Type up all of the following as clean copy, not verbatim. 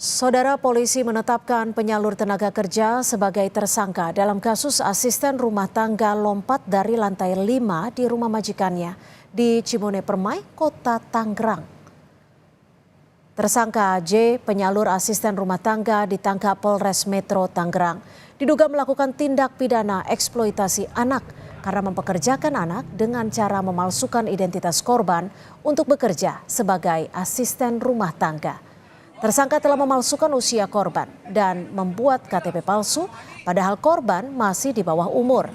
Saudara, polisi menetapkan penyalur tenaga kerja sebagai tersangka dalam kasus asisten rumah tangga lompat dari lantai 5 di rumah majikannya di Cimone Permai, Kota Tangerang. Tersangka J, penyalur asisten rumah tangga, ditangkap Polres Metro Tangerang. Diduga melakukan tindak pidana eksploitasi anak karena mempekerjakan anak dengan cara memalsukan identitas korban untuk bekerja sebagai asisten rumah tangga. Tersangka telah memalsukan usia korban dan membuat KTP palsu, padahal korban masih di bawah umur.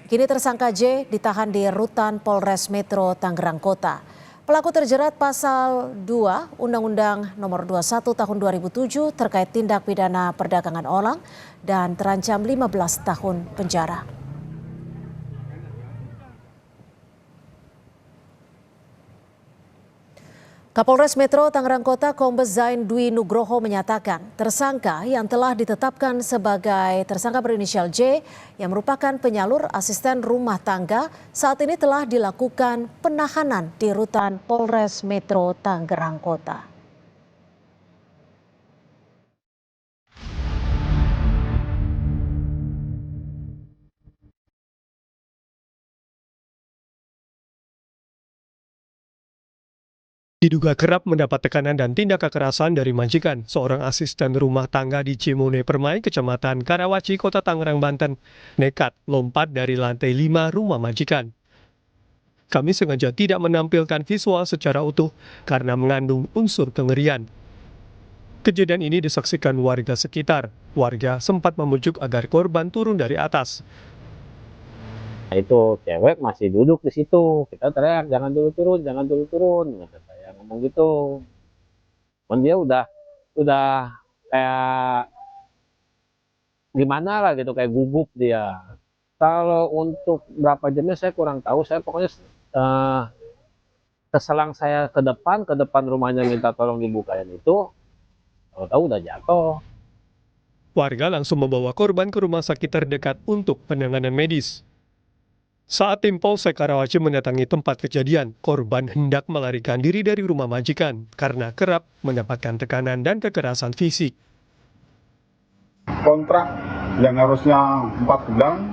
Kini tersangka J ditahan di Rutan Polres Metro Tangerang Kota. Pelaku terjerat pasal 2 Undang-Undang Nomor 21 Tahun 2007 terkait tindak pidana perdagangan orang dan terancam 15 tahun penjara. Kapolres Metro Tangerang Kota Kombes Zain Dwi Nugroho menyatakan tersangka yang telah ditetapkan sebagai tersangka berinisial J yang merupakan penyalur asisten rumah tangga saat ini telah dilakukan penahanan di Rutan Polres Metro Tangerang Kota. Diduga kerap mendapat tekanan dan tindak kekerasan dari majikan, seorang asisten rumah tangga di Cimone Permai, Kecamatan Karawaci, Kota Tangerang, Banten, nekat lompat dari lantai 5 rumah majikan. Kami sengaja tidak menampilkan visual secara utuh karena mengandung unsur kengerian. Kejadian ini disaksikan warga sekitar. Warga sempat memujuk agar korban turun dari atas. Itu cewek masih duduk di situ, kita teriak jangan dulu turun, jangan dulu turun, kata saya ngomong gitu. Dan dia udah kayak gimana lah gitu, kayak gugup dia. Kalau untuk berapa jamnya saya kurang tahu, saya pokoknya keselang saya ke depan rumahnya minta tolong dibukain itu, tahu udah jatuh. Warga langsung membawa korban ke rumah sakit terdekat untuk penanganan medis. Saat tim Polsek Karawaci mendatangi tempat kejadian, korban hendak melarikan diri dari rumah majikan karena kerap mendapatkan tekanan dan kekerasan fisik. Kontrak yang harusnya 4 bulan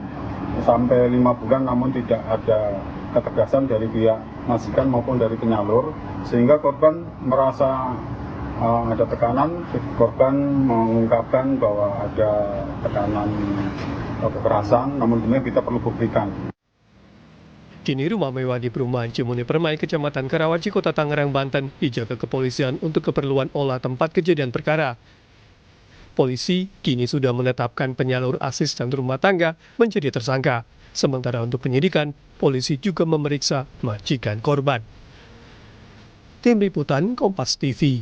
sampai 5 bulan namun tidak ada ketegasan dari pihak majikan maupun dari penyalur, sehingga korban merasa ada tekanan. Korban mengungkapkan bahwa ada tekanan kekerasan, namun kemudian kita perlu buktikan. Kini rumah mewah di perumahan Cimone Permai, Kecamatan Karawaci, Kota Tangerang, Banten, dijaga kepolisian untuk keperluan olah tempat kejadian perkara. Polisi kini sudah menetapkan penyalur asisten rumah tangga menjadi tersangka. Sementara untuk penyidikan, polisi juga memeriksa majikan korban. Tim Liputan Kompas TV.